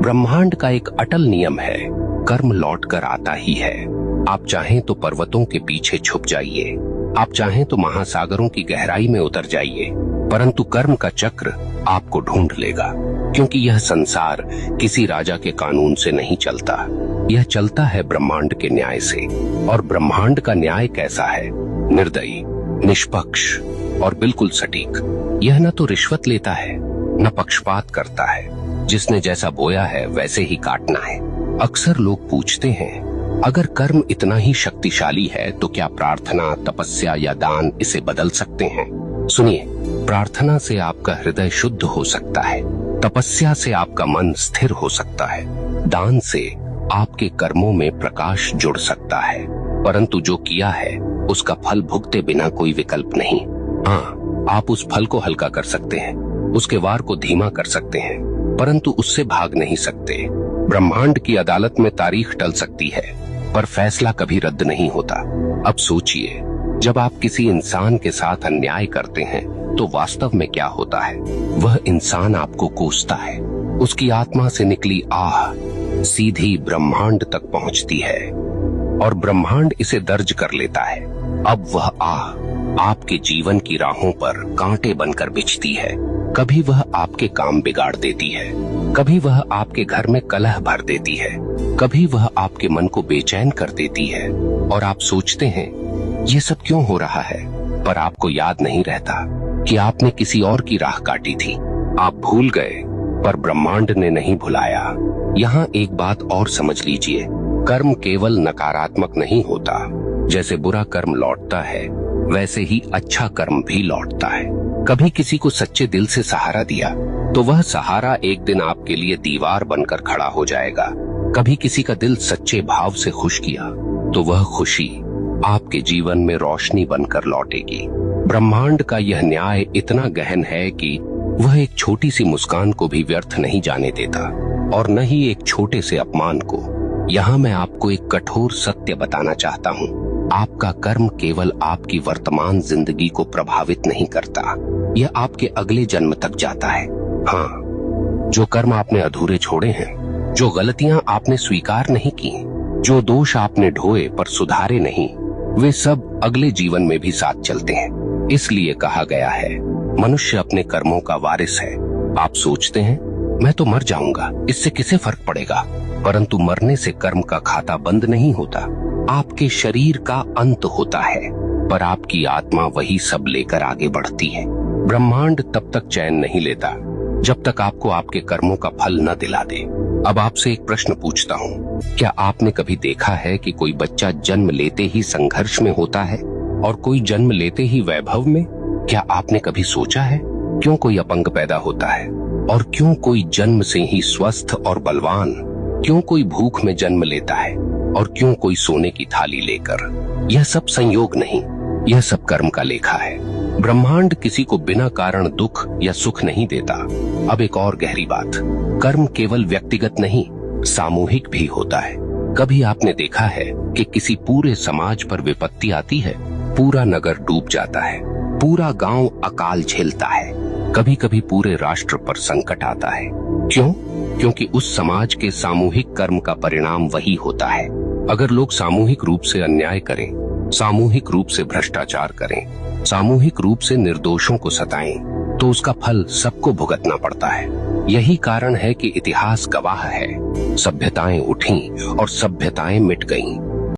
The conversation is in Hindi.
ब्रह्मांड का एक अटल नियम है, कर्म लौट कर आता ही है। आप चाहें तो पर्वतों के पीछे छुप जाइए, आप चाहें तो महासागरों की गहराई में उतर जाइए, परंतु कर्म का चक्र आपको ढूंढ लेगा। क्योंकि यह संसार किसी राजा के कानून से नहीं चलता, यह चलता है ब्रह्मांड के न्याय से। और ब्रह्मांड का न्याय कैसा है? निर्दयी, निष्पक्ष और बिल्कुल सटीक। यह न तो रिश्वत लेता है, न पक्षपात करता है। जिसने जैसा बोया है वैसे ही काटना है। अक्सर लोग पूछते हैं, अगर कर्म इतना ही शक्तिशाली है तो क्या प्रार्थना, तपस्या या दान इसे बदल सकते हैं? सुनिए, प्रार्थना से आपका हृदय शुद्ध हो सकता है, तपस्या से आपका मन स्थिर हो सकता है, दान से आपके कर्मों में प्रकाश जुड़ सकता है, परंतु जो किया है उसका फल भुगते बिना कोई विकल्प नहीं। हाँ, आप उस फल को हल्का कर सकते हैं, उसके वार को धीमा कर सकते हैं, परंतु उससे भाग नहीं सकते। ब्रह्मांड की अदालत में तारीख टल सकती है, पर फैसला कभी रद्द नहीं होता। अब सोचिए, जब आप किसी इंसान के साथ अन्याय करते हैं तो वास्तव में क्या होता है? वह इंसान आपको कोसता है, उसकी आत्मा से निकली आह सीधी ब्रह्मांड तक पहुंचती है और ब्रह्मांड इसे दर्ज कर लेता है। अब वह आह आपके जीवन की राहों पर कांटे बनकर बिछती है। कभी वह आपके काम बिगाड़ देती है, कभी वह आपके घर में कलह भर देती है, कभी वह आपके मन को बेचैन कर देती है और आप सोचते हैं ये सब क्यों हो रहा है, पर आपको याद नहीं रहता कि आपने किसी और की राह काटी थी। आप भूल गए, पर ब्रह्मांड ने नहीं भुलाया। यहाँ एक बात और समझ लीजिए, कर्म केवल नकारात्मक नहीं होता। जैसे बुरा कर्म लौटता है, वैसे ही अच्छा कर्म भी लौटता है। कभी किसी को सच्चे दिल से सहारा दिया तो वह सहारा एक दिन आपके लिए दीवार बनकर खड़ा हो जाएगा। कभी किसी का दिल सच्चे भाव से खुश किया तो वह खुशी आपके जीवन में रोशनी बनकर लौटेगी। ब्रह्मांड का यह न्याय इतना गहन है कि वह एक छोटी सी मुस्कान को भी व्यर्थ नहीं जाने देता और न ही एक छोटे से अपमान को। यहाँ मैं आपको एक कठोर सत्य बताना चाहता हूँ, आपका कर्म केवल आपकी वर्तमान जिंदगी को प्रभावित नहीं करता, यह आपके अगले जन्म तक जाता है। हाँ, जो कर्म आपने अधूरे छोड़े हैं, जो गलतियां आपने स्वीकार नहीं की, जो दोष आपने ढोए पर सुधारे नहीं, वे सब अगले जीवन में भी साथ चलते हैं। इसलिए कहा गया है, मनुष्य अपने कर्मों का वारिस है। आप सोचते हैं मैं तो मर जाऊंगा, इससे किसे फर्क पड़ेगा? परंतु मरने से कर्म का खाता बंद नहीं होता। आपके शरीर का अंत होता है, पर आपकी आत्मा वही सब लेकर आगे बढ़ती है। ब्रह्मांड तब तक चैन नहीं लेता जब तक आपको आपके कर्मों का फल न दिला दे। अब आपसे एक प्रश्न पूछता हूँ, क्या आपने कभी देखा है कि कोई बच्चा जन्म लेते ही संघर्ष में होता है और कोई जन्म लेते ही वैभव में? क्या आपने कभी सोचा है क्यों कोई अपंग पैदा होता है और क्यों कोई जन्म से ही स्वस्थ और बलवान? क्यों कोई भूख में जन्म लेता है और क्यों कोई सोने की थाली लेकर? यह सब संयोग नहीं, यह सब कर्म का लेखा है। ब्रह्मांड किसी को बिना कारण दुख या सुख नहीं देता। अब एक और गहरी बात, कर्म केवल व्यक्तिगत नहीं, सामूहिक भी होता है। कभी आपने देखा है कि किसी पूरे समाज पर विपत्ति आती है, पूरा नगर डूब जाता है, पूरा गांव अकाल झेलता है, कभी कभी पूरे राष्ट्र पर संकट आता है। क्यों? क्योंकि उस समाज के सामूहिक कर्म का परिणाम वही होता है। अगर लोग सामूहिक रूप से अन्याय करें, सामूहिक रूप से भ्रष्टाचार करें, सामूहिक रूप से निर्दोषों को सताएं, तो उसका फल सबको भुगतना पड़ता है। यही कारण है कि इतिहास गवाह है, सभ्यताएं उठी और सभ्यताएं मिट गईं,